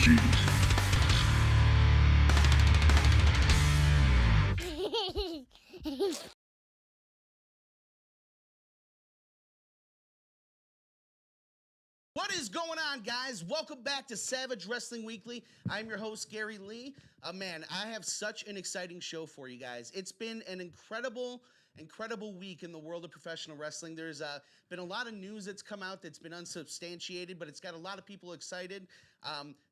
Jeez. What is going on, guys? Welcome back to Savage Wrestling Weekly. I'm your host, Gary Lee. Man, I have such an exciting show for you guys. It's been an incredible week in the world of professional wrestling. There's been a lot of news that's come out that's been unsubstantiated, but it's got a lot of people excited.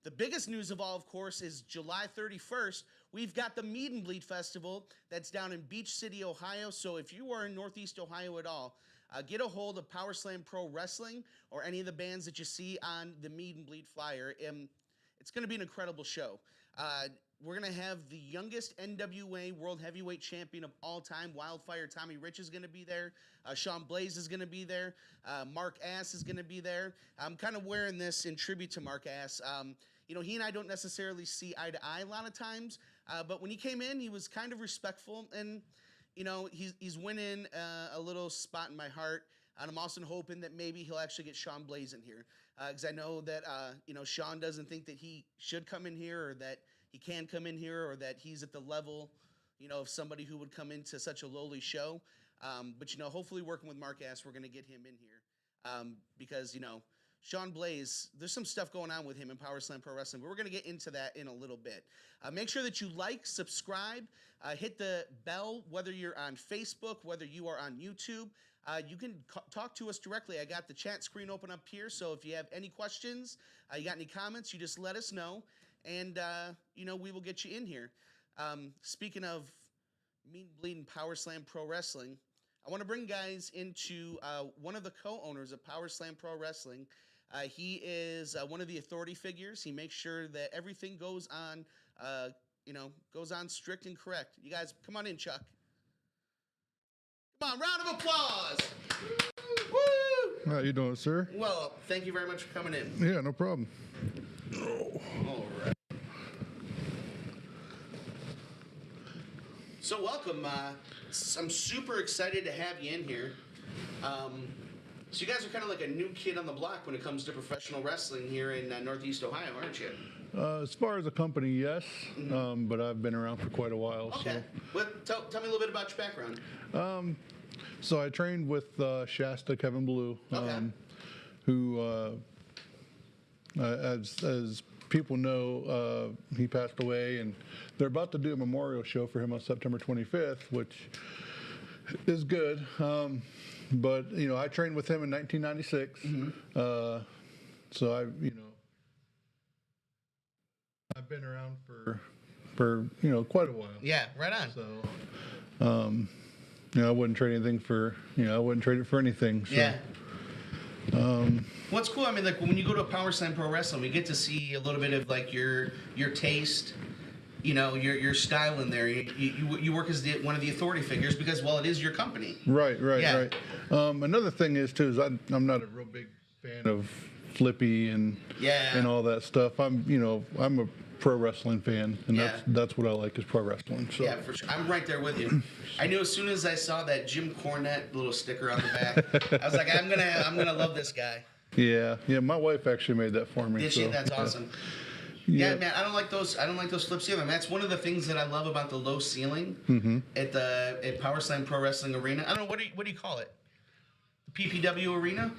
The biggest news of all, of course, is July 31st. We've got the Meet and Bleed Festival that's down in Beach City, Ohio. So if you are in Northeast Ohio at all, get a hold of Powerslam Pro Wrestling or any of the bands that you see on the Meet and Bleed flyer. It's going to be an incredible show. We're going to have the youngest NWA World Heavyweight Champion of all time, Wildfire Tommy Rich, is going to be there. Sean Blaze is going to be there. Mark Ass is going to be there. I'm kind of wearing this in tribute to Mark Ass. He and I don't necessarily see eye to eye a lot of times, but when he came in, he was kind of respectful, and he's winning a little spot in my heart, and I'm also hoping that maybe he'll actually get Sean Blaze in here, because I know that Sean doesn't think that he should come in here, or that he can come in here, or that he's at the level of somebody who would come into such a lowly show. But hopefully working with Mark Ass, we're going to get him in here, because Sean Blaze, there's some stuff going on with him in Powerslam Pro Wrestling, but we're going to get into that in a little bit. Make sure that you like, subscribe, hit the bell, whether you're on Facebook, whether you are on YouTube. You can talk to us directly. I got the chat screen open up here, so if you have any questions, you got any comments, you just let us know, and we will get you in here. Speaking of Mean Bleeding Powerslam Pro Wrestling, I want to bring guys into one of the co-owners of Powerslam Pro Wrestling. He is one of the authority figures. He makes sure that everything goes on, goes on strict and correct. You guys, come on in, Chuck. Come on, round of applause. Woo! How you doing, sir? Well, thank you very much for coming in. Yeah, no problem. All right. So welcome. I'm super excited to have you in here. So you guys are kind of like a new kid on the block when it comes to professional wrestling here in Northeast Ohio, aren't you? As far as a company, yes, but I've been around for quite a while. Okay. Well, tell me a little bit about your background. So I trained with Shasta Kevin Blue, who, as people know, he passed away, and they're about to do a memorial show for him on September 25th, which is good. But I trained with him in 1996, so I've been around for quite a while. Yeah, right on. So I wouldn't trade anything for I wouldn't trade it for anything. So. Yeah. What's cool? I mean, like when you go to Powerslam Pro Wrestling, we get to see a little bit of like your taste. Your style in there. You work as one of the authority figures because, well, it is your company. Right. Another thing is too is I'm not a real big fan of Flippy and all that stuff. I'm a pro wrestling fan, and that's what I like is pro wrestling. So. Yeah, for sure. I'm right there with you. I knew as soon as I saw that Jim Cornette little sticker on the back, I was like, I'm gonna love this guy. Yeah. My wife actually made that for me. Did she? That's awesome. Yeah, man, I don't like those flips either. That's one of the things that I love about the low ceiling at Powerslam Pro Wrestling Arena. I don't know, what do you call it? The PPW Arena?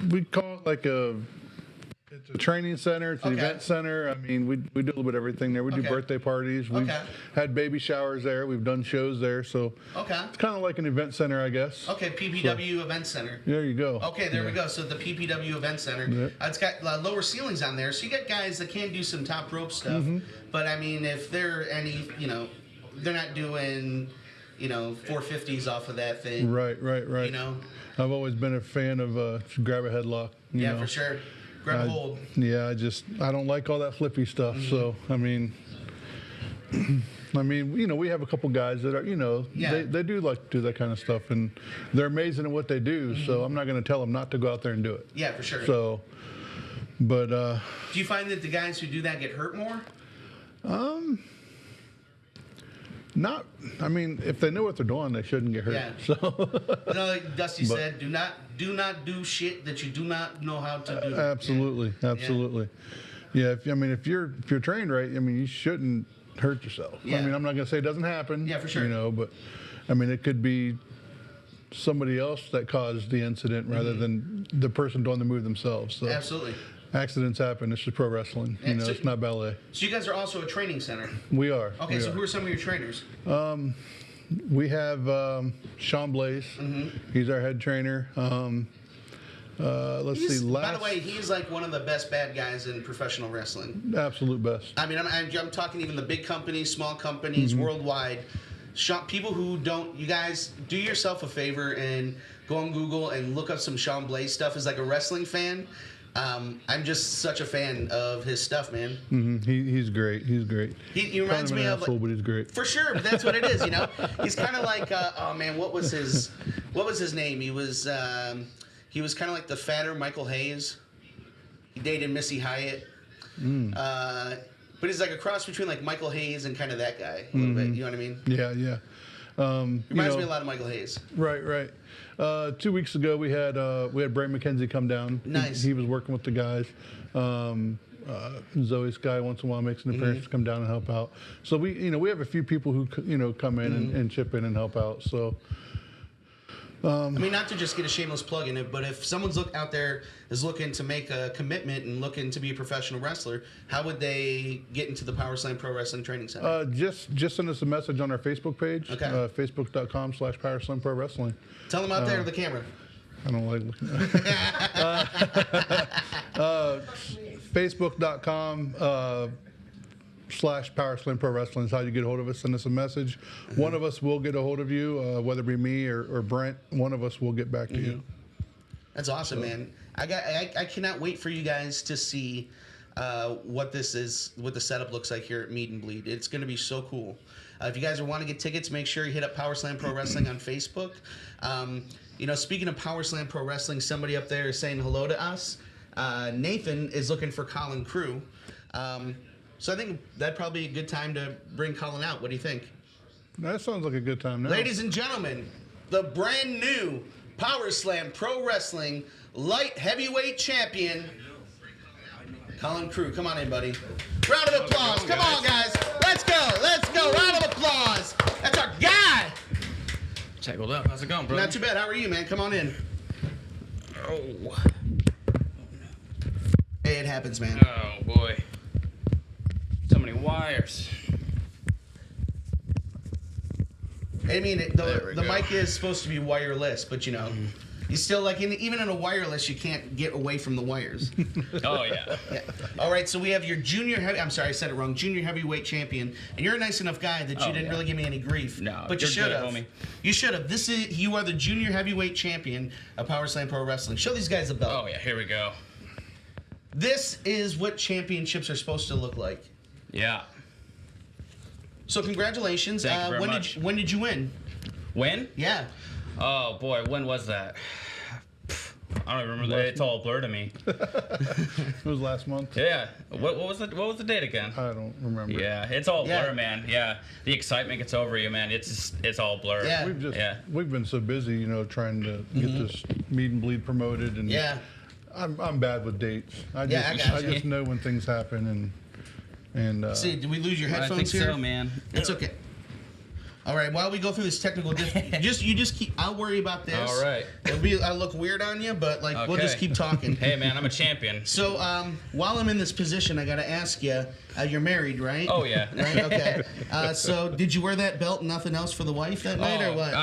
We call it it's a training center. It's an event center. I mean, we do a little bit of everything there. We do birthday parties. We've had baby showers there. We've done shows there. So it's kind of like an event center, I guess. Okay, PPW Event Center. There you go. Okay, there we go. So the PPW Event Center. It's got lower ceilings on there. So you get guys that can do some top rope stuff. But, I mean, if they're they're not doing, 450s off of that thing. Right. I've always been a fan of grab a headlock. Yeah, for sure. Grab a hold. Yeah, I don't like all that flippy stuff. So, I mean, we have a couple guys that are, they do like to do that kind of stuff, and they're amazing at what they do. So I'm not going to tell them not to go out there and do it. Yeah, for sure. So, but do you find that the guys who do that get hurt more? Not, I mean, if they know what they're doing, they shouldn't get hurt. Yeah. So, like Dusty said, do not do shit that you do not know how to do. Absolutely. Yeah, if you're trained right, you shouldn't hurt yourself. Yeah. I'm not gonna say it doesn't happen. Yeah, for sure. But it could be somebody else that caused the incident rather than the person doing the move themselves. So Absolutely. accidents happen. It's just pro wrestling. So, it's not ballet. So you guys are also a training center. We are. Okay, so who are some of your trainers? We have Sean Blaze. He's our head trainer. Let's see. By the way, he's like one of the best bad guys in professional wrestling. Absolute best. I'm talking even the big companies, small companies, worldwide. People who don't, you guys do yourself a favor and go on Google and look up some Sean Blaze stuff. As like a wrestling fan, I'm just such a fan of his stuff, man. He's great. He's great. He reminds me of asshole, but he's great. For sure, but that's what it is, He's kind of like, what was his name? He was kind of like the fatter Michael Hayes. He dated Missy Hyatt. But he's like a cross between like Michael Hayes and kind of that guy a little bit. You know what I mean? Yeah. Reminds me a lot of Michael Hayes. Right. 2 weeks ago we had Brent McKenzie come down. Nice. He was working with the guys. Zoe Sky once in a while makes an appearance to come down and help out. So we have a few people who come in and chip in and help out. So. Not to just get a shameless plug in it, but if someone's out there is looking to make a commitment and looking to be a professional wrestler, how would they get into the Powerslam Pro Wrestling Training Center? Just send us a message on our Facebook page. Okay. Facebook.com/Powerslam Pro Wrestling. Tell them out there to the camera. I don't like looking at Facebook.com /Powerslam Pro Wrestling is how you get a hold of us. Send us a message. One of us will get a hold of you, whether it be me or Brent. One of us will get back to you. That's awesome, man. I cannot wait for you guys to see what the setup looks like here at Meet and Bleed. It's going to be so cool. If you guys want to get tickets, make sure you hit up Powerslam Pro Wrestling on Facebook. Speaking of Powerslam Pro Wrestling, somebody up there is saying hello to us. Nathan is looking for Colin Crew. So I think that'd probably be a good time to bring Colin out. What do you think? That sounds like a good time now. Ladies and gentlemen, the brand new Powerslam Pro Wrestling Light Heavyweight Champion, Colin Crew. Come on in, buddy. Round of applause. Come on, guys. Let's go. Round of applause. That's our guy. Check, what up? How's it going, bro? Not too bad. How are you, man? Come on in. Oh. Hey, it happens, man. Oh, boy. So many wires. The mic is supposed to be wireless, but you still even in a wireless, you can't get away from the wires. Oh yeah. All right, so we have your I'm sorry, I said it wrong. Junior heavyweight champion, and you're a nice enough guy that you didn't really give me any grief. No, but you should have. homie. You should have. You are the junior heavyweight champion of Powerslam Pro Wrestling. Show these guys the belt. Oh yeah, here we go. This is what championships are supposed to look like. Yeah. So congratulations. Thank you very much. When did you win? When? Yeah. Oh boy, when was that? I don't remember. It's all a blur to me. It was last month. Yeah. What was the date again? I don't remember. Yeah, it's all blur, man. Yeah. The excitement gets over you, man. It's all blur. Yeah. We've been so busy, trying to get this Meet and Bleed promoted, and I'm bad with dates. I just know when things happen, and see, did we lose your headphones I think here? so, man. It's okay. All right, while we go through this technical you just keep. I'll worry about this. All right. I'll look weird on you, but we'll just keep talking. Hey, man, I'm a champion. So while I'm in this position, I got to ask you. You're married, right? Oh yeah. Right. Okay. So did you wear that belt and nothing else for the wife that night, or what?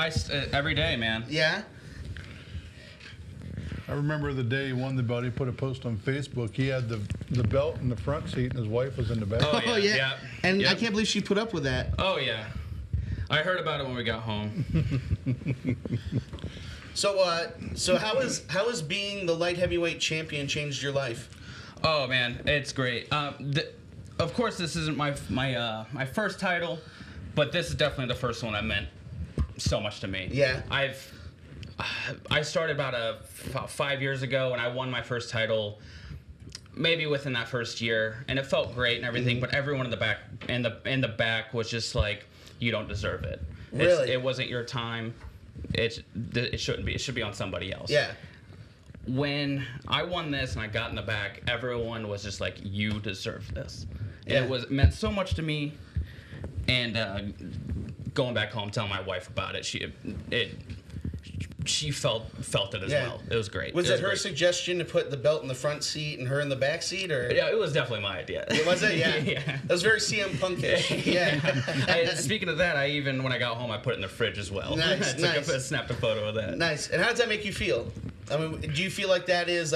Every day, man. Yeah. I remember the day he won the belt. He put a post on Facebook. He had the belt in the front seat, and his wife was in the back. Oh yeah. And I can't believe she put up with that. Oh yeah. I heard about it when we got home. So how is being the light heavyweight champion changed your life? Oh man, it's great. Of course, this isn't my first title, but this is definitely the first one that meant so much to me. Yeah. I started about 5 years ago, and I won my first title maybe within that first year, and it felt great and everything. But everyone in the back was just like, you don't deserve it. Really? It wasn't your time. It shouldn't be. It should be on somebody else. Yeah. when I won this and I got in the back, everyone was just like, "You deserve this." Yeah. And it meant so much to me. And going back home, telling my wife about it, she felt it as well. It was great. Was it her suggestion to put the belt in the front seat and her in the back seat, or? Yeah, it was definitely my idea. Was it? Yeah. Yeah. That was very CM Punkish. Yeah. Speaking of that, when I got home, I put it in the fridge as well. Nice, nice. Snapped a photo of that. Nice. And how does that make you feel? I mean, do you feel like that is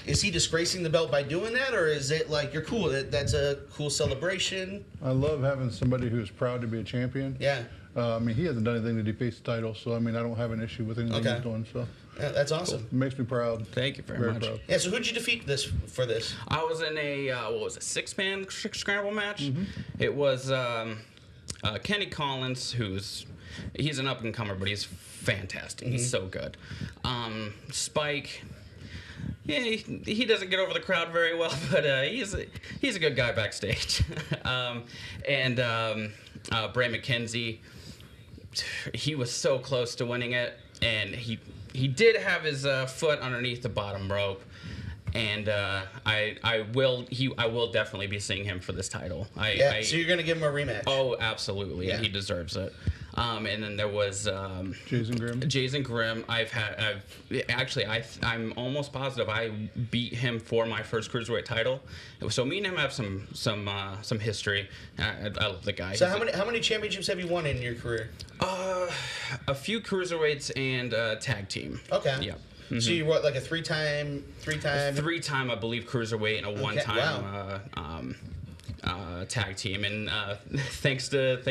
is he disgracing the belt by doing that, or is it like you're cool? That's a cool celebration. I love having somebody who's proud to be a champion. Yeah. I mean, he hasn't done anything to defeat the title, so I mean, I don't have an issue with anything he's doing. So yeah, that's awesome. it makes me proud. Thank you very much. Proud. Yeah. So who'd you defeat for this? I was in a 6-man scramble match. Mm-hmm. It was Kenny Collins, he's an up and comer, but he's fantastic. He's so good. Spike. Yeah, he doesn't get over the crowd very well, but he's a good guy backstage. And Bray McKenzie, he was so close to winning it, and he did have his foot underneath the bottom rope, and I will definitely be seeing him for this title. So you're gonna give him a rematch? Oh, absolutely. Yeah. He deserves it. And then there was Jason Grimm. I'm almost positive I beat him for my first cruiserweight title. So me and him have some history. I love the guy. So how many championships have you won in your career? A few cruiserweights and tag team. Okay. Yeah. Mm-hmm. So you what, like a three-time? Three-time, I believe, cruiserweight and a one-time tag team. And thanks to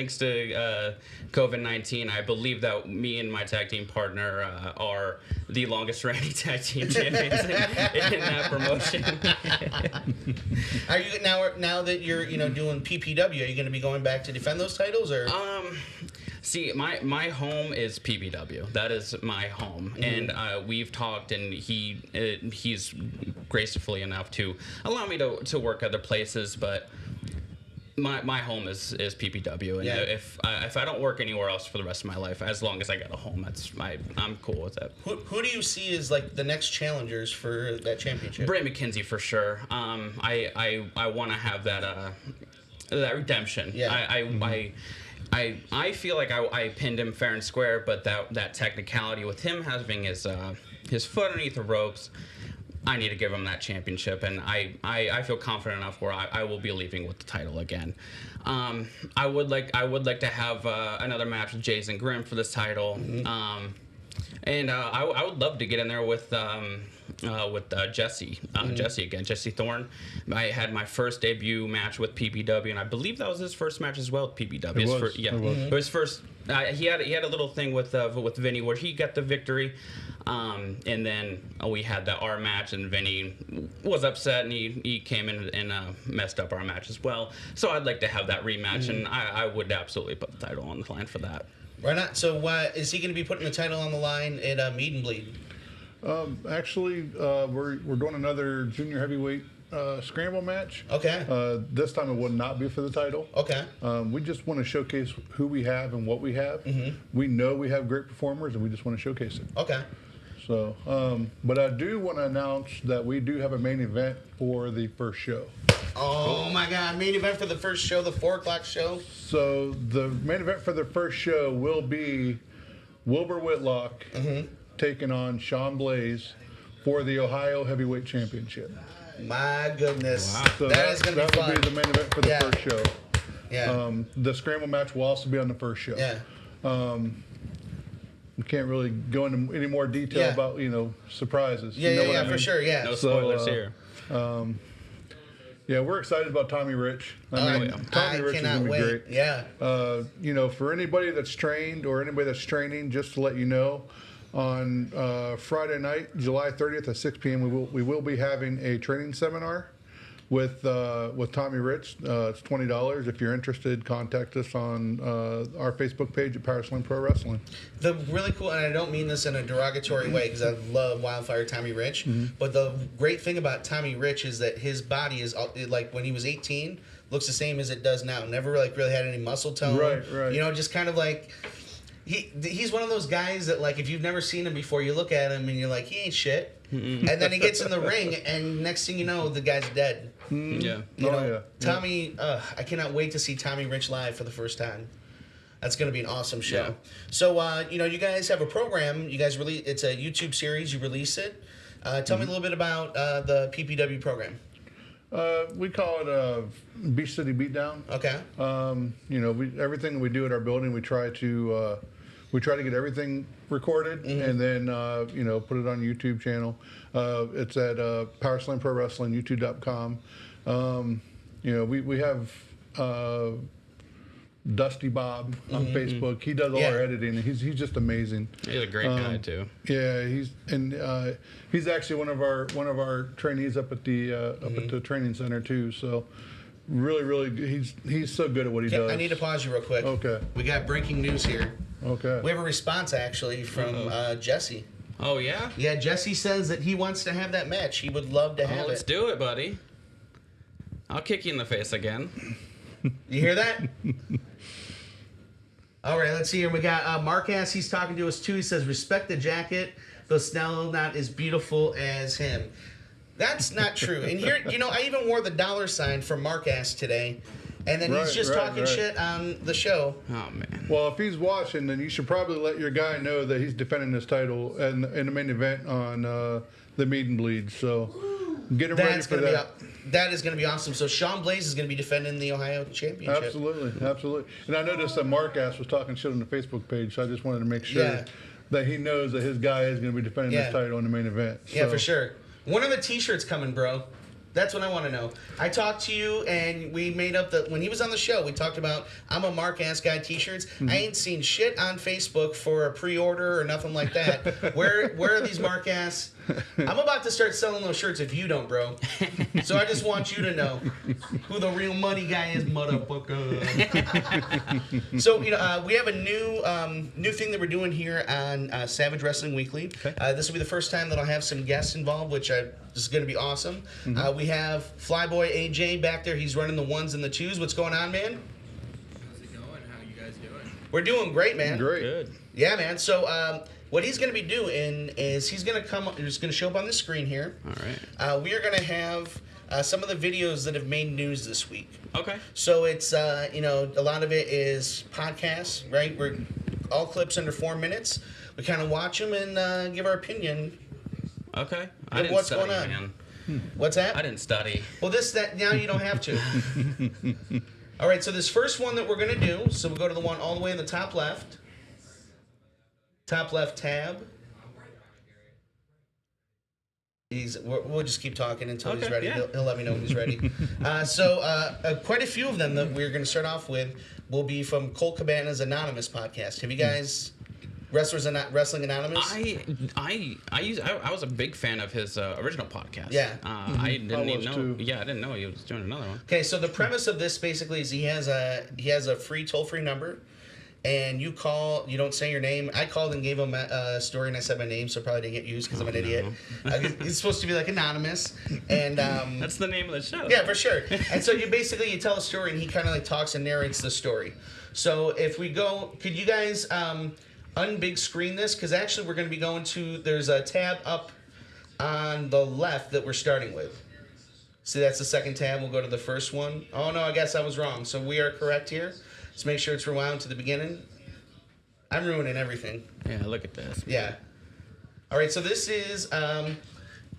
COVID-19, I believe that me and my tag team partner are the longest reigning tag team champions in that promotion. Are you now that you're doing PPW? Are you going to be going back to defend those titles, or? See, my home is PPW. That is my home, and we've talked, and he's gracefully enough to allow me to work other places, but my home is PPW, and if I don't work anywhere else for the rest of my life, as long as I got a home, I'm cool with it. Who do you see as like the next challengers for that championship? Bray McKenzie for sure. I want to have that redemption. Yeah. I feel like I pinned him fair and square, but that technicality with him having his foot underneath the ropes, I need to give him that championship, and I feel confident enough where I will be leaving with the title again. I would like to have another match with Jason Grimm for this title, and I would love to get in there with Jesse again, Jesse Thorne. I had my first debut match with PPW, and I believe that was his first match as well with PPW. It was first. He had a little thing with Vinny where he got the victory, and then we had our match, and Vinny was upset, and he came in and messed up our match as well. So I'd like to have that rematch, and I would absolutely put the title on the line for that. Why not? So is he going to be putting the title on the line at Meet and Bleed? Actually, we're doing another junior heavyweight scramble match. Okay. This time it will not be for the title. Okay. We just want to showcase who we have and what we have. We know we have great performers, and we just want to showcase it. Okay. So, but I do want to announce that we do have a main event for the first show. Oh my God! Main event for the first show, the 4:00 show. So the main event for the first show will be Wilbur Whitlock taking on Sean Blaze for the Ohio Heavyweight Championship. My goodness. Wow. So that is going to be fun. That will be the main event for the first show. Yeah. The scramble match will also be on the first show. Yeah. We can't really go into any more detail about surprises. Yeah, for sure. Yeah. No spoilers here. Yeah, we're excited about Tommy Rich. Tommy Rich is going to be great. Yeah. For anybody that's trained or anybody that's training, just to let you know, on Friday night, July 30th at 6 p.m., we will be having a training seminar with Tommy Rich. It's $20. If you're interested, contact us on our Facebook page at Powerslam Pro Wrestling. The really cool, and I don't mean this in a derogatory way because I love Wildfire Tommy Rich, but the great thing about Tommy Rich is that his body is like when he was 18, looks the same as it does now. Never really had any muscle tone. Right. Just kind of like. he's one of those guys that, like, if you've never seen him before, you look at him and you're like, he ain't shit. And then he gets in the ring, and next thing you know, the guy's dead. Yeah. You know, Tommy, I cannot wait to see Tommy Rich live for the first time. That's going to be an awesome show. Yeah. So, you know, you guys have a program. You guys it's a YouTube series. You release it. Tell me a little bit about the PPW program. We call it Beach City Beatdown. Okay. You know, everything we do at our building, we try to get everything recorded and then you know, put it on YouTube channel. It's at Powerslam Pro Wrestling, YouTube.com. You know, we have Dusty Bob on Facebook. He does all our editing, and he's just amazing. He's a great guy too. Yeah, he's actually one of our trainees up at the training center too. So really, he's so good at what he does. I need to pause you real quick. Okay. We got breaking news here. Okay. We have a response actually from Jesse. Oh yeah. Yeah, Jesse says that he wants to have that match. He would love to have Let's it. do it, buddy. I'll kick you in the face again. You hear that? All right, let's see here. We got Marcus. He's talking to us too. He says, "Respect the jacket, though Snell not as beautiful as him." That's not true. And here, you know, I even wore the $sign for Marcus today, and then he's just talking shit on the show. Oh man. Well, if he's watching, then you should probably let your guy know that he's defending his title in the main event on the Meet and Bleed. So get him ready for that. That is going to be awesome. So Sean Blaze is going to be defending the Ohio Championship. Absolutely. And I noticed that Mark was talking shit on the Facebook page, so I just wanted to make sure that he knows that his guy is going to be defending his title in the main event. Yeah, for sure. When are the T-shirts coming, bro? That's what I want to know. I talked to you, and we made up when he was on the show, we talked about I'm a Mark Ass Guy T-shirts. I ain't seen shit on Facebook for a pre-order or nothing like that. Where are these Mark Ass? I'm about to start selling those shirts if you don't, bro. So I just want you to know who the real money guy is, motherfucker. So, you know, we have a new thing that we're doing here on Savage Wrestling Weekly. Okay. This will be the first time that I'll have some guests involved, which is going to be awesome. We have Flyboy AJ back there. He's running the ones and the twos. What's going on, man? How's it going? How you guys doing? We're doing great, man. Great. Good. Yeah, man. So what he's going to be doing is he's going to show up on the screen here. All right. We are going to have some of the videos that have made news this week. Okay. So it's, you know, a lot of it is podcasts, right? We're all clips under 4 minutes. We kind of watch them and give our opinion. Okay. What's going on? Man. What's that? I didn't study. Well, now you don't have to. All right, so this first one that we're going to do, so we'll go to the one all the way in the top left. Top left tab. We'll just keep talking until he's ready. Yeah. He'll let me know when he's ready. Quite a few of them that we're going to start off with will be from Colt Cabana's Anonymous podcast. Have you guys... Wrestling Anonymous? I was a big fan of his original podcast. Yeah. I didn't even know. Too. Yeah, I didn't know he was doing another one. Okay, so the premise of this basically is he has a free toll-free number, and you call. You don't say your name. I called and gave him a story, and I said my name, so it probably didn't get used because I'm an idiot. It's supposed to be like anonymous, and that's the name of the show. Yeah, for sure. And so you tell a story, and he kind of like talks and narrates the story. So if we go, could you guys unbig screen this, because actually we're going to be going to, there's a tab up on the left that we're starting with. See, that's the second tab. We'll go to the first one. Oh no, I guess I was wrong. So we are correct here. Let's make sure it's rewound to the beginning. I'm ruining everything. Yeah, look at this. Yeah. All right, so this is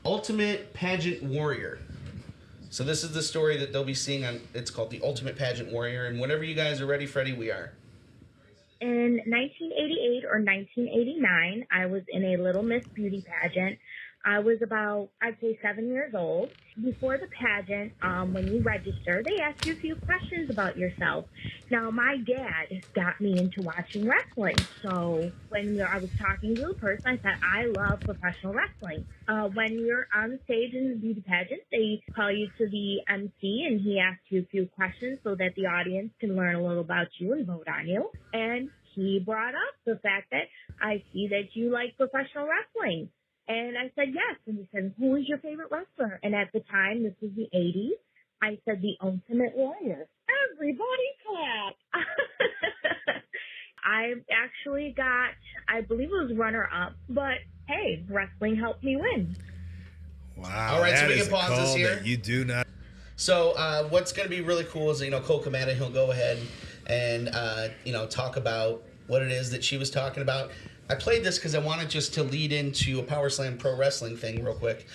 Ultimate Pageant Warrior. So this is the story that they'll be seeing on, it's called The Ultimate Pageant Warrior, and whenever you guys are ready, Freddie, we are. In 1988 or 1989, I was in a Little Miss Beauty pageant. I was about, I'd say, 7 years old. Before the pageant, when you register, they ask you a few questions about yourself. Now, my dad got me into watching wrestling. So when I was talking to a person, I said, I love professional wrestling. When you're on the stage in the beauty pageant, they call you to the MC, and he asks you a few questions so that the audience can learn a little about you and vote on you. And he brought up the fact that I see that you like professional wrestling. And I said, yes. And he said, who is your favorite wrestler? And at the time, this was the 80s, I said, the Ultimate Warrior. Everybody clapped. I actually got, I believe it was runner-up, but hey, wrestling helped me win. Wow. All right, so that we is can a pause this call here. that you do not. So what's going to be really cool is, Cole Commander, he'll go ahead and, talk about what it is that she was talking about. I played this because I wanted just to lead into a Powerslam Pro Wrestling thing real quick.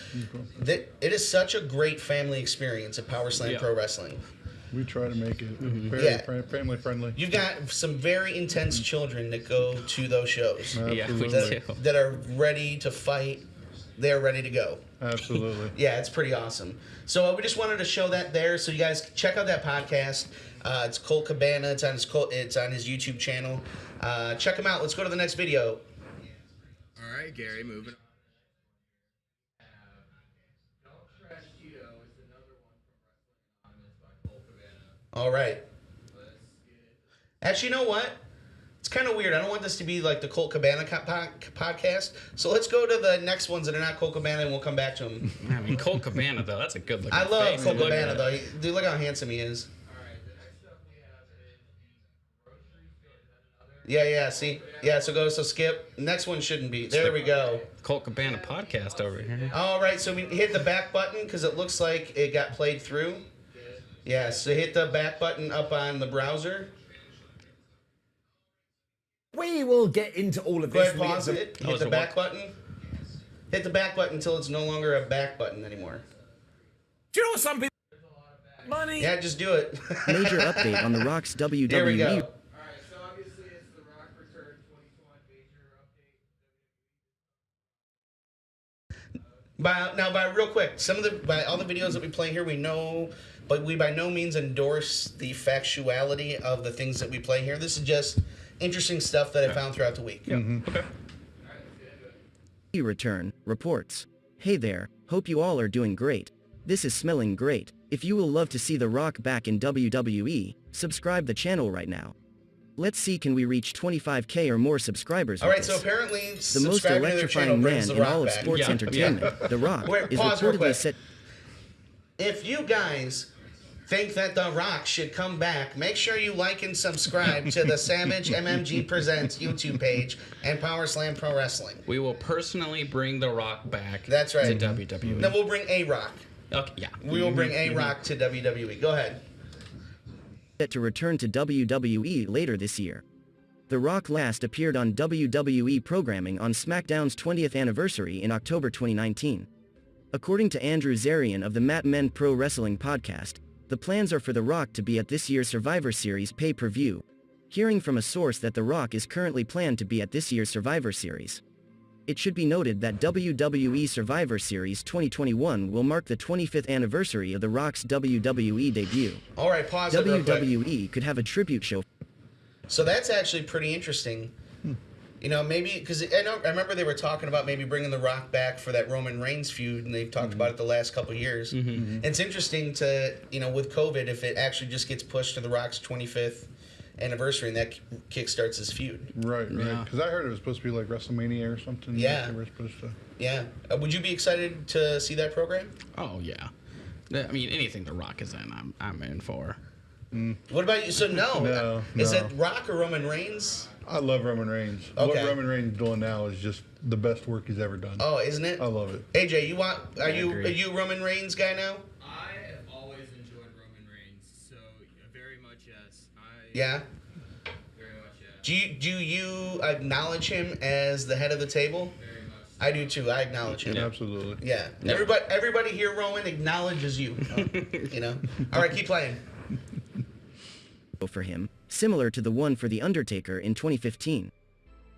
That it is such a great family experience at Powerslam Pro Wrestling. We try to make it very family friendly. You've got some very intense children that go to those shows. Absolutely. That are ready to fight. They're ready to go. Absolutely. Yeah, it's pretty awesome. So we just wanted to show that there, so you guys check out that podcast. It's Colt Cabana. It's on his YouTube channel. Check him out. Let's go to the next video. All right, Gary, moving on. All right. Actually, you know what? It's kind of weird. I don't want this to be like the Colt Cabana podcast. So let's go to the next ones that are not Colt Cabana, and we'll come back to them. I mean, Colt Cabana, though, that's a good looking I love face. Colt Look Cabana, at though. it. Dude, look how handsome he is. Yeah, see? Yeah, so skip. Next one shouldn't be. There we go. Colt Cabana podcast over here. All right, so we hit the back button because it looks like it got played through. Yeah, so hit the back button up on the browser. We will get into all of Go this. ahead, pause it. Hit the back button. Hit the back button until it's no longer a back button anymore. Do you know what some people... Money. Yeah, just do it. Major update on The Rock's WWE. There we go. All right, so obviously it's The Rock Return 2021 major update. By real quick, by all the videos that we play here, we know, but we by no means endorse the factuality of the things that we play here. This is just interesting stuff that I found throughout the week. Yeah. Okay. Return reports. Hey there, hope you all are doing great. This is smelling great. If you will love to see The Rock back in WWE, subscribe the channel right now. Let's see, can we reach 25K or more subscribers? All right, with so this? apparently The most electrifying man in all of back. sports entertainment, The Rock, Wait, is pause real reportedly quick. set. If you guys think that The Rock should come back, make sure you like and subscribe to the Savage MMG Presents YouTube page and Powerslam Pro Wrestling. We will personally bring The Rock back. That's right. To WWE. Then we'll bring A-Rock. Okay, yeah. We will bring A-Rock to WWE. Go ahead. Set to return to WWE later this year. The Rock last appeared on WWE programming on SmackDown's 20th anniversary in October 2019. According to Andrew Zarian of the Mat Men Pro Wrestling podcast, the plans are for The Rock to be at this year's Survivor Series pay-per-view. Hearing from a source that The Rock is currently planned to be at this year's Survivor Series. It should be noted that WWE Survivor Series 2021 will mark the 25th anniversary of The Rock's WWE debut. All right, pause it real quick. WWE could have a tribute show. So that's actually pretty interesting. Maybe because I remember they were talking about maybe bringing The Rock back for that Roman Reigns feud, and they've talked about it the last couple of years. It's interesting to, with COVID, if it actually just gets pushed to The Rock's 25th anniversary and that kickstarts his feud. Right. Because I heard it was supposed to be like WrestleMania or something. Yeah. They were supposed to. Yeah. Would you be excited to see that program? Oh, yeah. I mean, anything The Rock is in, I'm in for. What about you? So No, Is no. it Rock or Roman Reigns? I love Roman Reigns. Okay. What Roman Reigns is doing now is just the best work he's ever done. Oh, isn't it? I love it. AJ, are agree. you Roman Reigns guy now? I have always enjoyed Roman Reigns, so very much yes. Yeah. Very much yes. Do you acknowledge him as the head of the table? Very much. I do too. I acknowledge him. Absolutely. Yeah. Everybody here, Roman, acknowledges you. All right, keep playing. For him, similar to the one for The Undertaker in 2015.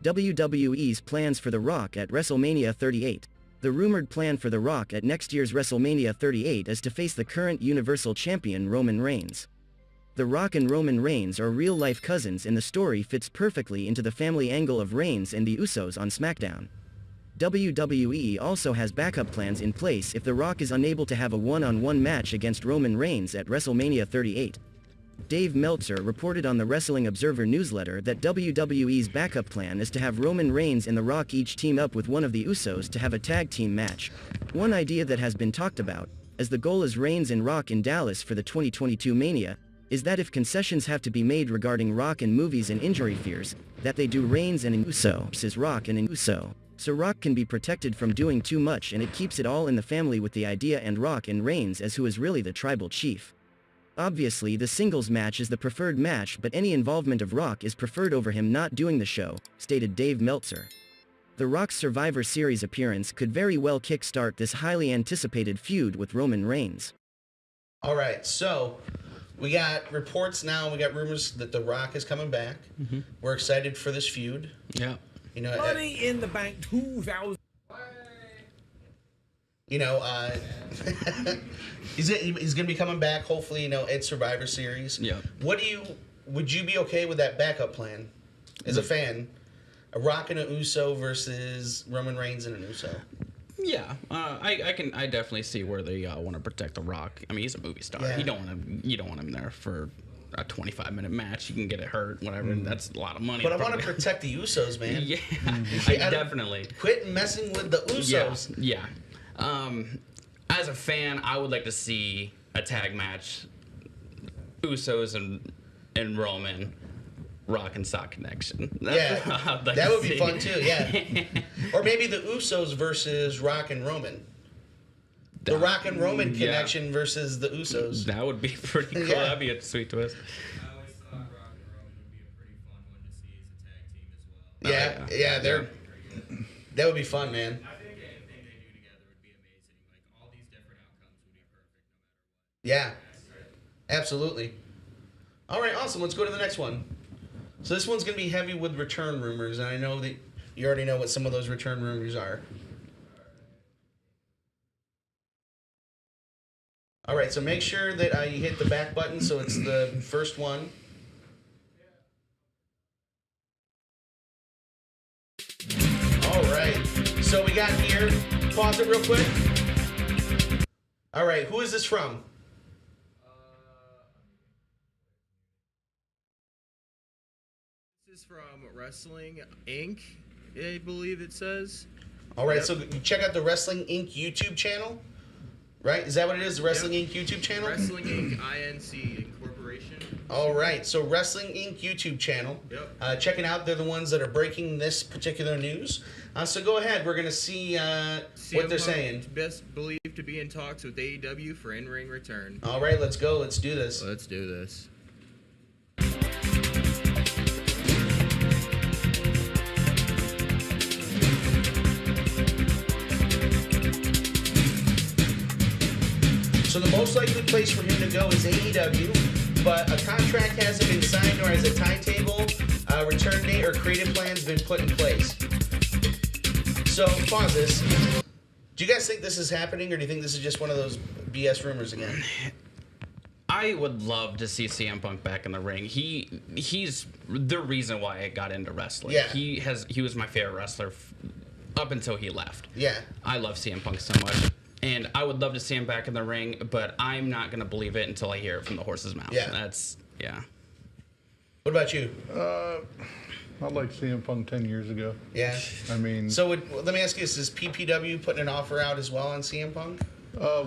WWE's plans for The Rock at WrestleMania 38. The rumored plan for The Rock at next year's WrestleMania 38 is to face the current Universal Champion Roman Reigns. The Rock and Roman Reigns are real-life cousins, and the story fits perfectly into the family angle of Reigns and the Usos on SmackDown. WWE also has backup plans in place if The Rock is unable to have a one-on-one match against Roman Reigns at WrestleMania 38. Dave Meltzer reported on the Wrestling Observer newsletter that WWE's backup plan is to have Roman Reigns and The Rock each team up with one of the Usos to have a tag team match. One idea that has been talked about, as the goal is Reigns and Rock in Dallas for the 2022 Mania, is that if concessions have to be made regarding Rock in movies and injury fears, that they do Reigns and Uso versus Rock and Uso. So Rock can be protected from doing too much, and it keeps it all in the family with the idea and Rock and Reigns as who is really the tribal chief. Obviously the singles match is the preferred match, but any involvement of Rock is preferred over him not doing the show, stated Dave Meltzer. The Rock's Survivor Series appearance could very well kickstart this highly anticipated feud with Roman Reigns. All right, so we got reports now, we got rumors that The Rock is coming back. We're excited for this feud. Yeah. You know, Money in the Bank 2000. you know, he's going to be coming back, hopefully, you know, at Survivor Series. Yeah. Would you be okay with that backup plan as a fan? A Rock and an Uso versus Roman Reigns and an Uso. Yeah, I definitely see where they want to protect The Rock. I mean, he's a movie star. Yeah. You don't want him there for a 25-minute match. You can get it hurt, whatever. And that's a lot of money. But I want to protect the Usos, man. Yeah, definitely. Quit messing with the Usos. Yeah. As a fan, I would like to see a tag match, Usos and Roman, Rock and Sock Connection. That's what I'd like that to would be see. fun too. Yeah, or maybe the Usos versus Rock and Roman. The Rock and Roman connection versus the Usos. That would be pretty cool. Yeah. That'd be a sweet twist. I always thought Rock and Roman would be a pretty fun one to see as a tag team as well. Yeah, that would be fun, man. I think anything they do together would be amazing. Like all these different outcomes would be perfect no matter what. Yeah, absolutely. All right, awesome. Let's go to the next one. So this one's going to be heavy with return rumors, and I know that you already know what some of those return rumors are. All right, so make sure that you hit the back button so it's the first one. All right, so we got here, pause it real quick. All right, who is this from? This is from Wrestling Inc., I believe it says. All right, so check out the Wrestling Inc. YouTube channel, right? Is that what it is, the Wrestling Inc. YouTube channel? Wrestling Inc. Inc. Incorporation. All right, so Wrestling Inc. YouTube channel. Yep. Check it out. They're the ones that are breaking this particular news. So go ahead. We're going to see what they're saying. Best believed to be in talks with AEW for in-ring return. All right, let's go. Let's do this. Let's do this. So the most likely place for him to go is AEW, but a contract hasn't been signed, nor has a timetable, return date, or creative plans been put in place. So pause this. Do you guys think this is happening, or do you think this is just one of those BS rumors again? I would love to see CM Punk back in the ring. He's the reason why I got into wrestling. Yeah. He was my favorite wrestler up until he left. Yeah. I love CM Punk so much. And I would love to see him back in the ring, but I'm not going to believe it until I hear it from the horse's mouth. Yeah. Yeah. What about you? I'd like CM Punk 10 years ago. Yeah. I mean, So let me ask you this: is PPW putting an offer out as well on CM Punk?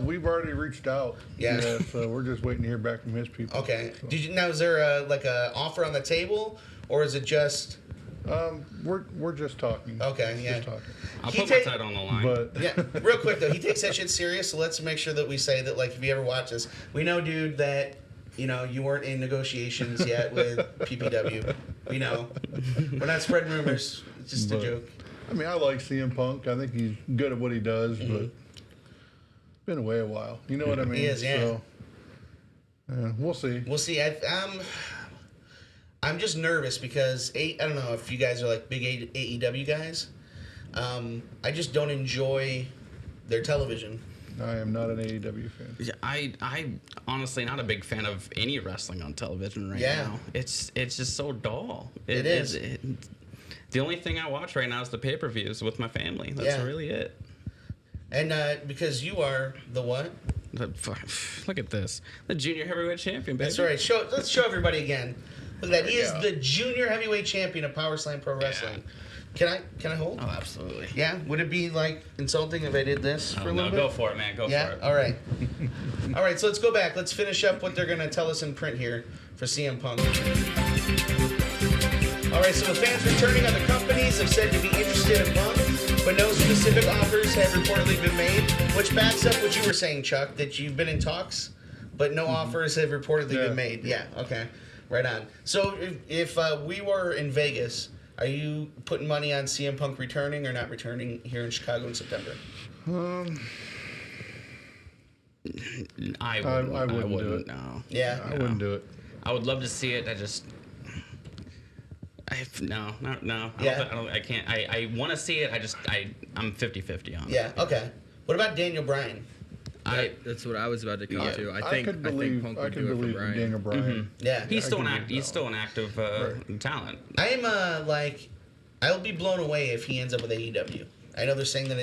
we've already reached out. Yeah. So we're just waiting to hear back from his people. Okay. So, Now is there a offer on the table, or is it just? we're just talking. Okay, yeah. Just talking. I'll He put my ta- title on the line. But Yeah. Real quick though, he takes that shit serious. So let's make sure that we say that, like, if you ever watch this, we know, dude, that you weren't in negotiations yet with PPW. We know. We're not spreading rumors. It's just a joke. I mean, I like CM Punk. I think he's good at what he does, Mm-hmm. but been away a while. You know what I mean? He is, yeah. So, yeah, we'll see. We'll see. I'm just nervous because I don't know if you guys are like big AEW guys. I just don't enjoy their television. I am not an AEW fan. Yeah, I honestly not a big fan of any wrestling on television right Yeah. now. It's just so dull. It is. The only thing I watch right now is the pay-per-views with my family. That's Yeah. really it. And because you are the what? Look at this. The junior heavyweight champion, baby. That's right. Let's show everybody again. Look at that. He is go. the junior heavyweight champion of Powerslam Pro Wrestling. Can I hold? Oh, absolutely. Yeah. Would it be like insulting if I did this for a little bit? Go for it, man. Go for Yeah. it. All right. All right. So let's go back. Let's finish up what they're gonna tell us in print here. for CM Punk. All right, so with fans returning, other companies have said to be interested in Punk, but no specific offers have reportedly been made, which backs up what you were saying, Chuck, that you've been in talks, but no offers have reportedly been made. Yeah, okay. Right on. So if we were in Vegas, are you putting money on CM Punk returning or not returning here in Chicago in September? I wouldn't do it. No. Yeah. I wouldn't do it. I would love to see it. No. Yeah. I can't. I want to see it. I'm 50-50 on it. Yeah, okay. What about Daniel Bryan? That's what I was about to come Yeah. to. I I think could believe, Punk I would could do it for believe in Bryan. Daniel Bryan. Yeah. He's still I can believe he's still an active talent. I am like, I'll be blown away if he ends up with AEW. I know they're saying that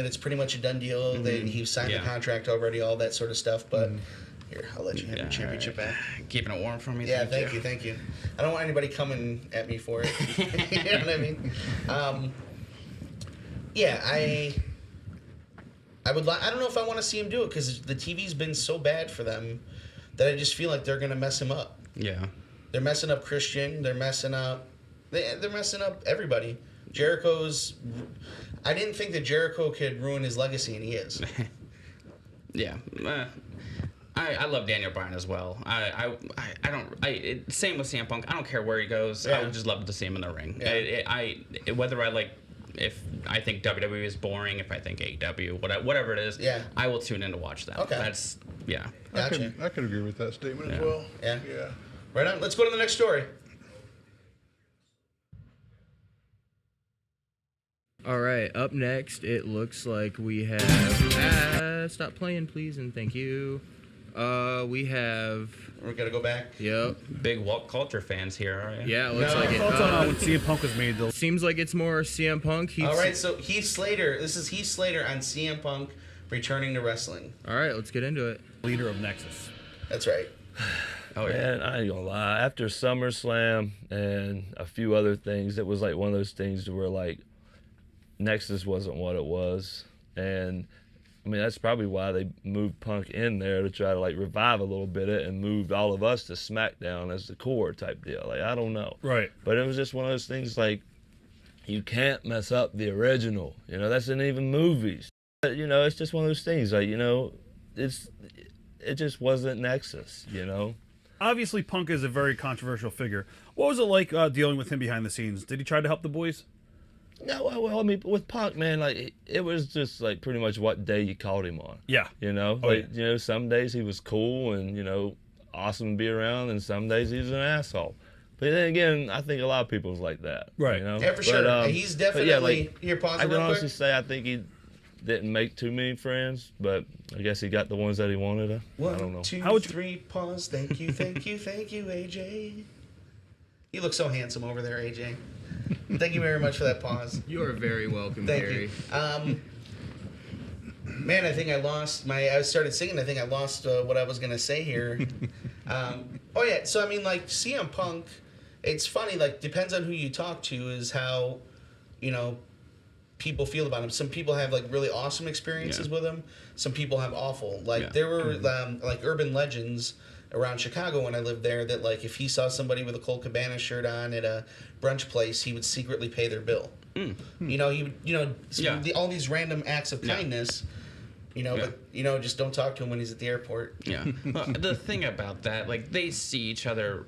it's pretty much a done deal. That he's signed the contract already, all that sort of stuff. But here, I'll let you have your championship back. Keeping it warm for me. Yeah, thank you. I don't want anybody coming at me for it. You know what I mean? I would. I don't know if I want to see him do it because the TV's been so bad for them that I just feel like they're gonna mess him up. Yeah. They're messing up Christian. They're messing up. They're messing up everybody. Jericho's. I didn't think that Jericho could ruin his legacy, and he is. Yeah. I love Daniel Bryan as well. Same with CM Punk. I don't care where he goes. Yeah. I would just love to see him in the ring. Yeah. Whether I like, if I think WWE is boring, if I think AEW, whatever it is, Yeah. I will tune in to watch them. Okay. That's yeah. Gotcha. I could agree with that statement as Yeah. well. Yeah. Yeah. Right on. Let's go to the next story. All right, up next, it looks like we have... stop playing, please, and thank you. We have... We're gonna go back. Yep. Big Walk Culture fans here, are you? Yeah, it looks like it. What's going on when CM Punk was made? Seems like it's more CM Punk. All right. So Heath Slater. This is Heath Slater on CM Punk returning to wrestling. All right, let's get into it. Leader of Nexus. That's right. Oh yeah. Man, I ain't gonna lie. After SummerSlam and a few other things, it was like one of those things where like Nexus wasn't what it was, and I mean that's probably why they moved Punk in there to try to like revive a little bit and moved all of us to SmackDown as the core type deal. Like I don't know, Right. but it was just one of those things like you can't mess up the original. You know that's in even movies. But, you know it's just one of those things like you know it just wasn't Nexus. You know. Obviously, Punk is a very controversial figure. What was it like dealing with him behind the scenes? Did he try to help the boys? No, well, I mean, with Punk, man, like it was just like pretty much what day you caught him on. Yeah. You know, Oh, like yeah. you know, some days he was cool and you know, awesome to be around, and some days he was an asshole. But then again, I think a lot of people's like that. Right. You know? Yeah, for sure. He's definitely. but yeah, like, Here, pause I it can real honestly quick. say I think he didn't make too many friends, but I guess he got the ones that he wanted. I don't know. 1, 2, How would you- 3, pause. Thank you, AJ. You look so handsome over there, AJ. Thank you very much for that pause. You are very welcome, Thank Gary. you. Man, I think I lost I started singing. I think I lost what I was gonna say here. Oh yeah. So I mean, like CM Punk. It's funny. Like depends on who you talk to is how, you know, people feel about him. Some people have like really awesome experiences with him. Some people have awful. Like there were like urban legends around Chicago when I lived there that like if he saw somebody with a Colt Cabana shirt on at a brunch place, he would secretly pay their bill. You know, he would, you know, all these random acts of kindness. You know, but you know, just don't talk to him when he's at the airport. Yeah. Well, the thing about that, like they see each other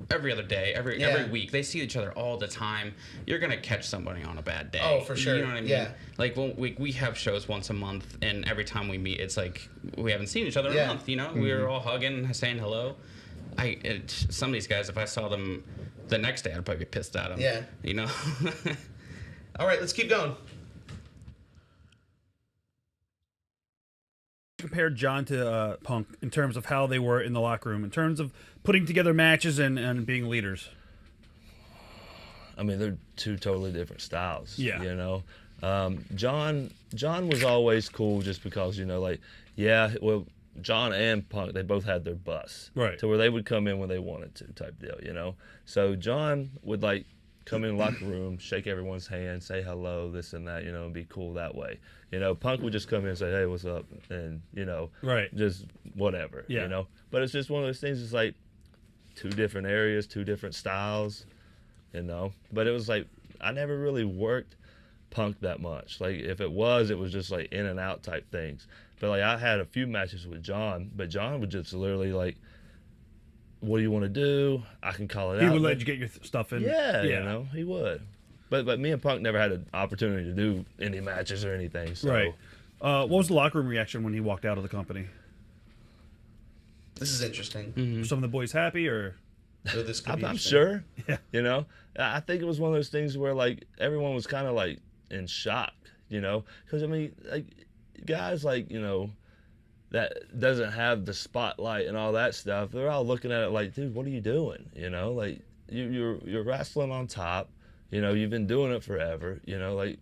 every other day, every week. They see each other all the time. You're gonna catch somebody on a bad day. Oh, for sure. You know what I mean? Yeah. Like when we have shows once a month, and every time we meet, it's like we haven't seen each other in a month. You know, we're all hugging, saying hello. Some of these guys, if I saw them the next day, I'd probably be pissed at them. Yeah. You know. All right, let's keep going. Compared John to Punk in terms of how they were in the locker room, in terms of putting together matches and being leaders. I mean, they're two totally different styles. Yeah. You know, John was always cool just because, you know, like, well, John and Punk, they both had their bus. Right. To where they would come in when they wanted to type deal, you know. So John would, like, come in the locker room, shake everyone's hand, say hello, this and that, and be cool that way. Punk would just come in and say, hey, what's up? And, Right. just whatever, But it's just one of those things, it's like two different areas, two different styles, But it was like, I never really worked Punk that much. Like, if it was just like in and out type things. But like, I had a few matches with John, but John would just literally like, what do you want to do? I can call it out. He would let you get your stuff in. Yeah, he would. But me and Punk never had an opportunity to do any matches or anything. So. Right. What was the locker room reaction when he walked out of the company? This is interesting. Were some of the boys happy, or? So this could be I'm interesting. sure. Yeah. I think it was one of those things where like everyone was kind of like in shock, because I mean, like guys like that doesn't have the spotlight and all that stuff. They're all looking at it like, dude, what are you doing? Like you're wrestling on top. You've been doing it forever. Like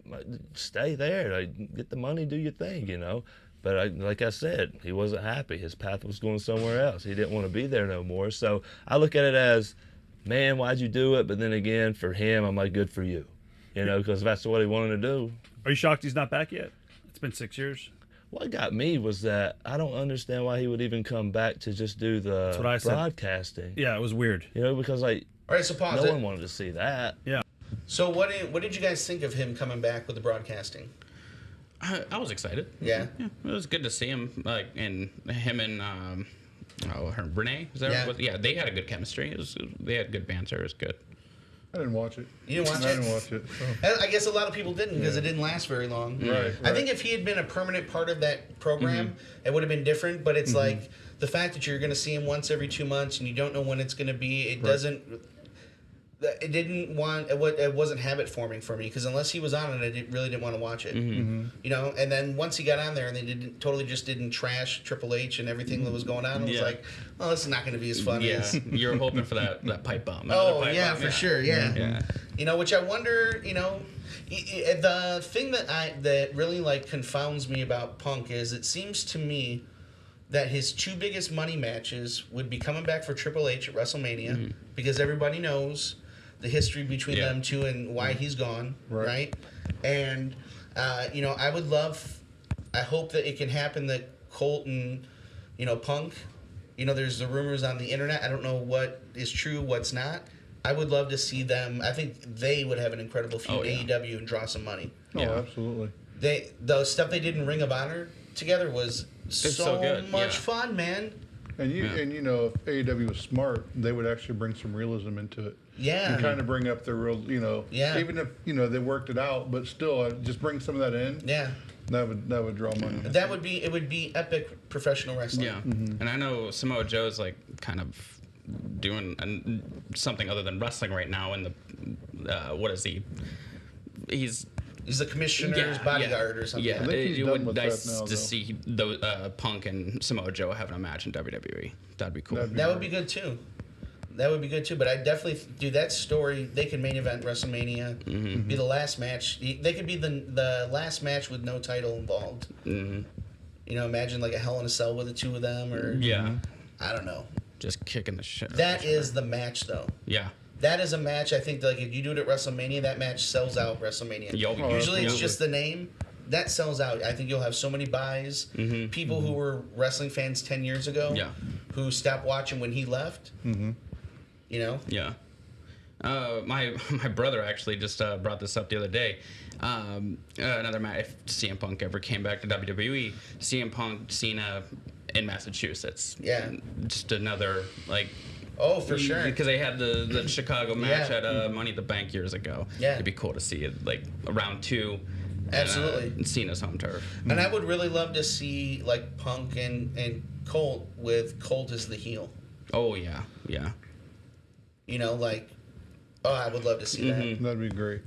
stay there. Like get the money, do your thing. But like I said, he wasn't happy. His path was going somewhere else. He didn't want to be there no more. So I look at it as, man, why'd you do it? But then again, for him, I'm like, good for you. Because that's what he wanted to do. Are you shocked he's not back yet? It's been 6 years. What got me was that I don't understand why he would even come back to just do the what I said. broadcasting. Yeah, it was weird. Because like, All right, so pause no it. one wanted to see that. Yeah. So what did you guys think of him coming back with the broadcasting? I was excited. Yeah. It was good to see him, and him and her Renee. Is that Yeah. what? Yeah, they had a good chemistry. They had good banter. It was good. I didn't watch it. You didn't watch I it? didn't watch it. So. I guess a lot of people didn't because it didn't last very long. Right. I think if he had been a permanent part of that program, it would have been different. But it's like the fact that you're going to see him once every 2 months and you don't know when it's going to be. It doesn't. It wasn't habit forming for me because unless he was on it, I really didn't want to watch it. And then once he got on there and they didn't trash Triple H and everything that was going on, I was like, oh, this is not going to be as fun Yeah, as. you're hoping for that pipe bomb. Oh Pipe yeah, bomb, for sure, yeah. Yeah. Which I wonder, the thing that really like confounds me about Punk is it seems to me that his two biggest money matches would be coming back for Triple H at WrestleMania because everybody knows the history between them two and why he's gone, right? And I hope that it can happen that Colt and Punk, there's the rumors on the internet. I don't know what is true, what's not. I would love to see them. I think they would have an incredible feud in AEW and draw some money. Oh, absolutely. The stuff they did in Ring of Honor together was so good, much fun, man. And if AEW was smart, they would actually bring some realism into it. Yeah. And kind of bring up the real, even if they worked it out, but still, just bring some of that in. Yeah. That would draw money. It would be epic professional wrestling. Yeah, and I know Samoa Joe's like kind of doing something other than wrestling right now. In the what is he? He's the commissioner's bodyguard or something. Yeah, I think he's it done would with be nice that now, to though. see Punk and Samoa Joe having a match in WWE. That'd be cool. That would be good too. But I definitely do that story. They could main event WrestleMania. Be the last match. They could be the last match with no title involved. Imagine like a Hell in a Cell with the two of them, or I don't know. Just kicking the shit. That is the match, though. Yeah. That is a match. I think that, like if you do it at WrestleMania, that match sells out WrestleMania. Usually it's just the name. That sells out. I think you'll have so many buys. People who were wrestling fans 10 years ago who stopped watching when he left. Yeah. My brother actually just brought this up the other day. Another match. If CM Punk ever came back to WWE, CM Punk, Cena in Massachusetts. Yeah. Just another like. Oh, for sure. Because they had the Chicago match at Money in the Bank years ago. Yeah. It'd be cool to see it like round 2. Absolutely. Cena's home turf. And I would really love to see like Punk and Colt with Colt as the heel. Oh yeah, yeah. I would love to see that. That'd be great.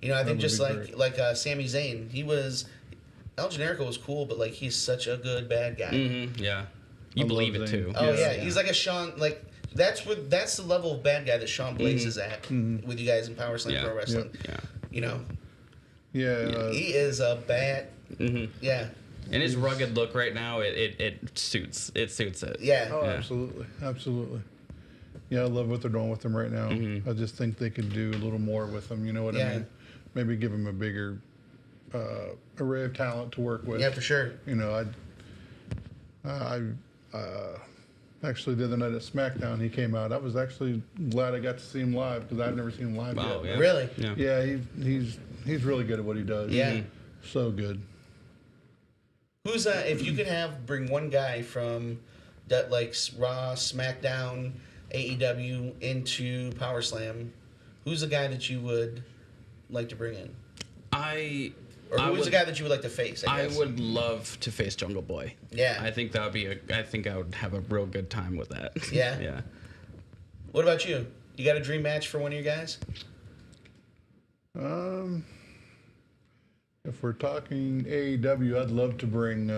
I think just great. like Sami Zayn, El Generico was cool, but like he's such a good bad guy. Yeah. You I believe love it Zayn. too. Oh yeah, he's like a Sean. Like that's the level of bad guy that Sean Blaze is at with you guys in Powerslam Pro Wrestling. Yeah. Yeah. He is a bad. Yeah. And his rugged look right now, it suits it. Yeah. Oh, Yeah. absolutely. Yeah, I love what they're doing with him right now. I just think they could do a little more with him. You know what I mean? Maybe give him a bigger array of talent to work with. Yeah, for sure. You know, I actually the other night at SmackDown he came out. I was actually glad I got to see him live because I'd never seen him live yet. Yeah. Really? Yeah. Yeah, he's really good at what he does. Yeah. So good. Who's if you could bring one guy from that likes Raw, SmackDown, AEW into Powerslam, who's the guy that you would like to bring in? Or who's the guy that you would like to face? I guess? would love to face Jungle Boy. Yeah. I think that would be I think I would have a real good time with that. Yeah? Yeah. What about you? You got a dream match for one of your guys? If we're talking AEW, I'd love to bring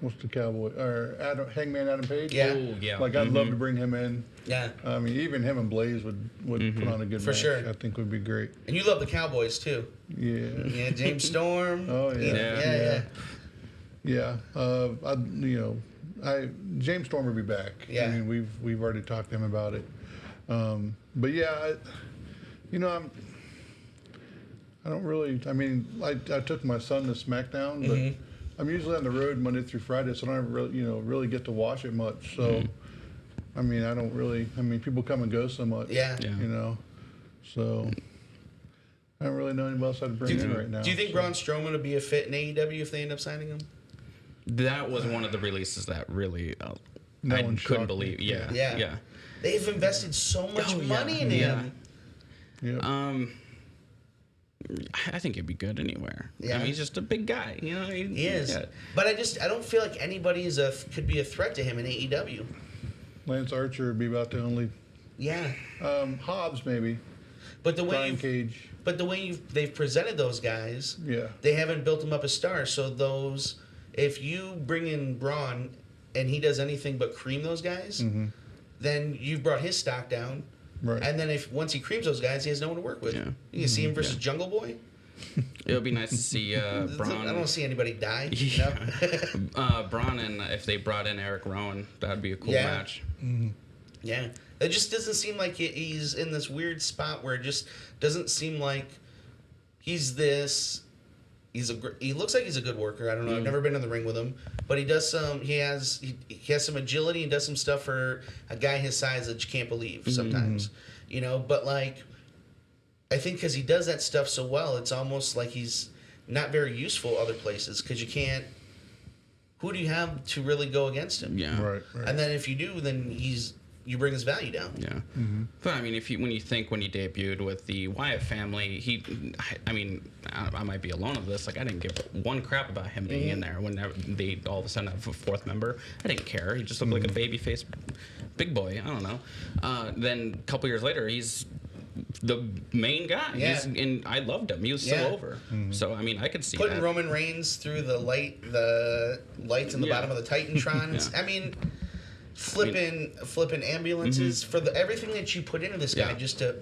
what's the cowboy or Hangman Adam Page? Yeah. Oh, yeah. Like I'd love to bring him in. Yeah. I mean, even him and Blaze would put on a good For match. sure. I think would be great. And you love the Cowboys too. Yeah. Yeah, James Storm. Oh yeah. Yeah. James Storm will be back. Yeah. I mean, we've already talked to him about it. But yeah, I don't really. I mean, I took my son to SmackDown, but I'm usually on the road Monday through Friday, so I don't really get to watch it much. So, I mean, I don't really. I mean, people come and go so much. Yeah. So I don't really know anybody else I'd bring in right now. Do you think Braun Strowman would be a fit in AEW if they end up signing him? That was one of the releases that really That I one couldn't shocked me. believe. Yeah. Yeah. They've invested so much money in him. Yeah. I think he'd be good anywhere. Yeah. I mean, he's just a big guy. You know, He is. Yeah. But I don't feel like anybody could be a threat to him in AEW. Lance Archer would be about the only. Yeah. Hobbs maybe. But the way Brian Cage. But the way they've presented those guys, Yeah. they haven't built them up as stars. So if you bring in Braun and he does anything but cream those guys, then you've brought his stock down. Right. And then once he creams those guys, he has no one to work with. Yeah. You can see him versus Jungle Boy. It would be nice to see Braun. I don't see anybody die. Yeah. Braun, and if they brought in Eric Rowan, that'd be a cool match. Yeah. It just doesn't seem like he's in this weird spot where it just doesn't seem like he's this. He looks like he's a good worker. I don't know. I've never been in the ring with him, but he does some. He has some agility and does some stuff for a guy his size that you can't believe sometimes. But like, I think because he does that stuff so well, it's almost like he's not very useful other places because you can't. Who do you have to really go against him? Yeah. Right. And then if you do, then you bring his value down. Yeah. But I mean, when you debuted with the Wyatt family, I might be alone of this. Like, I didn't give one crap about him being in there. When they all of a sudden have a fourth member, I didn't care. He just looked like a babyface big boy. I don't know. Then a couple years later, he's the main guy. Yeah. And I loved him. He was still over. So I mean, I could see Putting that. Roman Reigns through the lights in the bottom of the Titantrons. Yeah. I mean, flipping ambulances for everything that you put into this guy just to.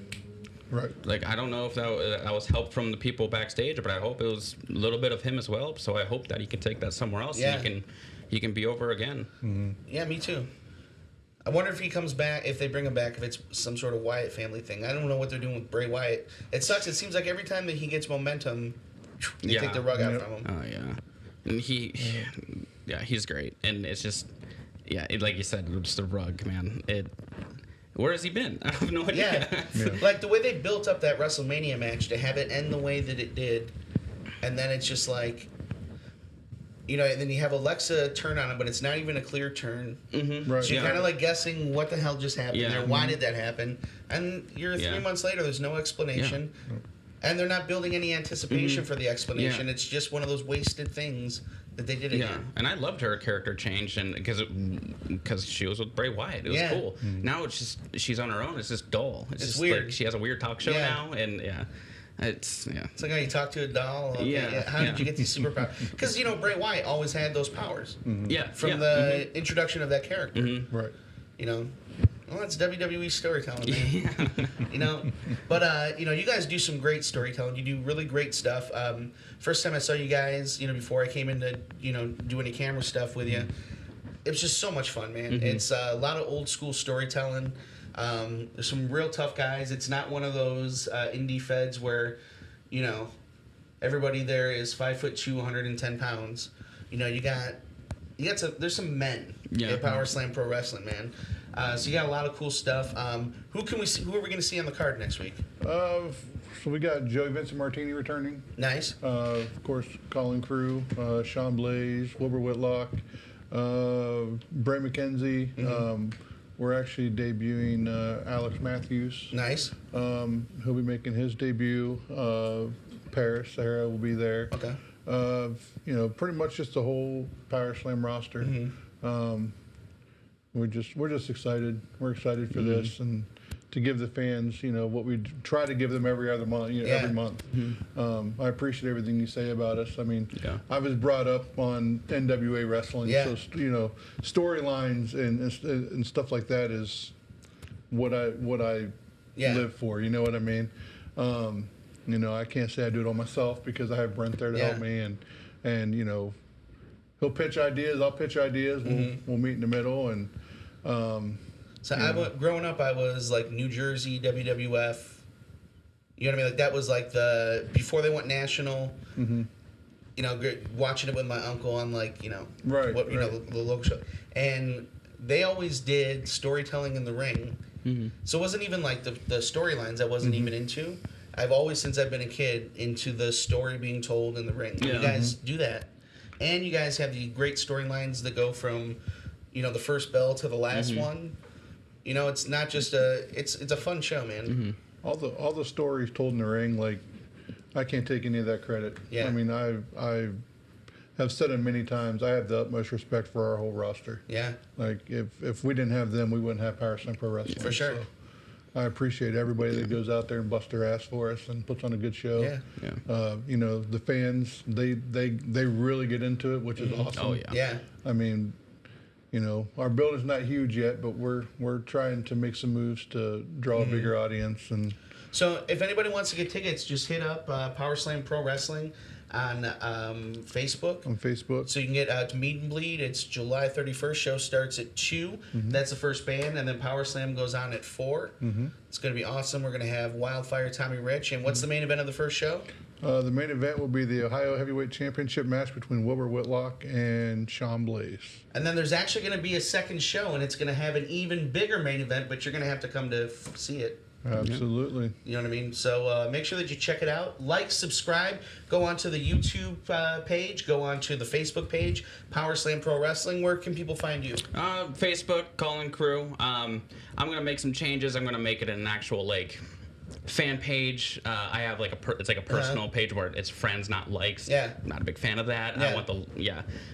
Right. Like, I don't know if that was help from the people backstage, but I hope it was a little bit of him as well. So I hope that he can take that somewhere else. Yeah. And he can be over again. Yeah, me too. I wonder if he comes back, if they bring him back, if it's some sort of Wyatt family thing. I don't know what they're doing with Bray Wyatt. It sucks. It seems like every time that he gets momentum, they take the rug out from him. Oh, yeah. And he's great. And it's just, like you said, just a rug, man. Where has he been? I have no idea. Yeah. Like the way they built up that WrestleMania match to have it end the way that it did, and then it's just like, and then you have Alexa turn on him, but it's not even a clear turn. Right. So you're kind of like guessing what the hell just happened there. Why did that happen? And you're 3 months later, there's no explanation. Yeah. And they're not building any anticipation for the explanation. It's just one of those wasted things that they did again. Yeah, and I loved her character change, and because she was with Bray Wyatt, it was cool. Now it's just she's on her own. It's just dull. It's just weird. Like she has a weird talk show now, and it's It's like how you talk to a doll. Okay, how did you get these superpowers? Because Bray Wyatt always had those powers. From the introduction of that character. Right. Well, that's WWE storytelling, man. But you guys do some great storytelling. You do really great stuff. First time I saw you guys, before I came in to do any camera stuff with you, it was just so much fun, man. It's a lot of old school storytelling. There's some real tough guys. It's not one of those indie feds where, you know, everybody there is 5'2", 110 pounds. You know, there's some men at Powerslam Pro Wrestling, man. So you got a lot of cool stuff. Who are we going to see on the card next week? So we got Joey Vincent Martini returning. Nice. Of course, Colin Crew, Sean Blaze, Wilbur Whitlock, Bray McKenzie. We're actually debuting Alex Matthews. Nice. He'll be making his debut. Paris, Sarah will be there. Okay. You know, pretty much just the whole Powerslam roster. We're just excited. We're excited for this and to give the fans, you know, what we try to give them every other month, every month. I appreciate everything you say about us. I mean, I was brought up on NWA wrestling, so you know, storylines and stuff like that is what I live for. You know what I mean? You know, I can't say I do it all myself because I have Brent there to help me, and you know, he'll pitch ideas, I'll pitch ideas. We'll meet in the middle, and growing up, I was like New Jersey WWF. You know what I mean? Like that was like before they went national. You know, watching it with my uncle on like you know the local show, and they always did storytelling in the ring. So it wasn't even like the storylines I wasn't even into. I've always, since I've been a kid, into the story being told in the ring. You guys do that. And you guys have the great storylines that go from, you know, the first bell to the last one. You know, it's not just it's a fun show, man. All the stories told in the ring, like, I can't take any of that credit. I mean, I have said it many times, I have the utmost respect for our whole roster. Like, if we didn't have them, we wouldn't have Powerslam Pro Wrestling. For sure. So I appreciate everybody that goes out there and busts their ass for us and puts on a good show. You know, the fans, they really get into it, which is awesome. I mean, you know, our building's not huge yet, but we're trying to make some moves to draw a bigger audience. And so if anybody wants to get tickets, just hit up Powerslam Pro Wrestling on Facebook. On Facebook. So you can get to Meet and Bleed. It's July 31st. Show starts at 2. That's the first band. And then Powerslam goes on at 4. It's going to be awesome. We're going to have Wildfire Tommy Rich. And what's the main event of the first show? The main event will be the Ohio Heavyweight Championship match between Wilbur Whitlock and Sean Blaze. And then there's actually going to be a second show, and it's going to have an even bigger main event, but you're going to have to come to see it. Absolutely. You know what I mean? So make sure that you check it out. Like, subscribe. Go onto the YouTube page. Go onto the Facebook page, Powerslam Pro Wrestling. Where can people find you? Facebook, Colin Crew. I'm going to make some changes. I'm going to make it an actual, like, fan page. I have like it's like a personal page where it's friends, not likes. I'm not a big fan of that. I want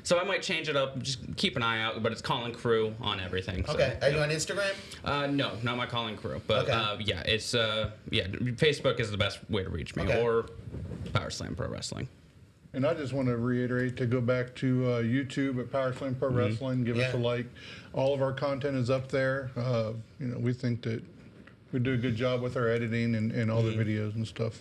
so I might change it up. Just keep an eye out, but it's Colin Crew on everything. So, are you on Instagram? No, not my Colin Crew, but it's Facebook is the best way to reach me, or Powerslam Pro Wrestling. And I just want to reiterate to go back to YouTube at Powerslam Pro Wrestling. Give us a like. All of our content is up there. You know, we think that we do a good job with our editing and all the videos and stuff.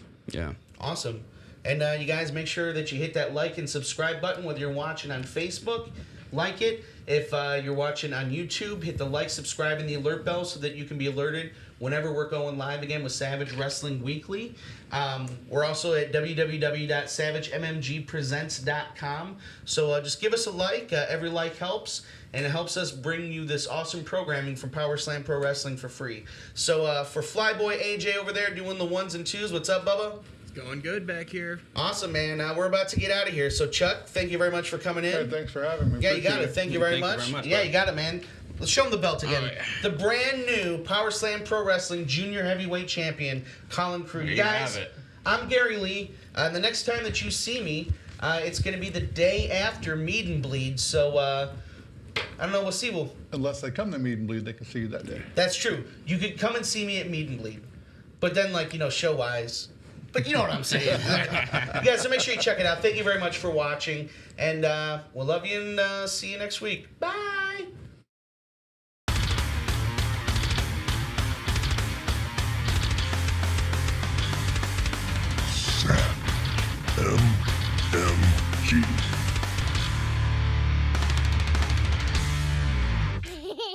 Awesome. And you guys make sure that you hit that like and subscribe button whether you're watching on Facebook. Like it. If you're watching on YouTube, hit the like, subscribe, and the alert bell so that you can be alerted whenever we're going live again with Savage Wrestling Weekly. We're also at www.savagemmgpresents.com. So just give us a like. Every like helps, and it helps us bring you this awesome programming from Powerslam Pro Wrestling for free. So for Flyboy AJ over there doing the 1s and 2s, what's up, Bubba? Going good back here. Awesome, man. We're about to get out of here. So, Chuck, thank you very much for coming in. Hey, thanks for having me. Yeah, you got it. Thank you very much. Yeah, you got it, man. Let's show him the belt again. The brand new Powerslam Pro Wrestling Junior Heavyweight Champion, Colin Crew. You guys, I'm Gary Lee. The next time that you see me, it's going to be the day after Meet and Bleed. So, I don't know. We'll see. Unless they come to Meet and Bleed, they can see you that day. That's true. You could come and see me at Meet and Bleed. But then, like, you know, show-wise... But you know what I'm saying. You guys, so make sure you check it out. Thank you very much for watching. And we'll love you and see you next week. Bye.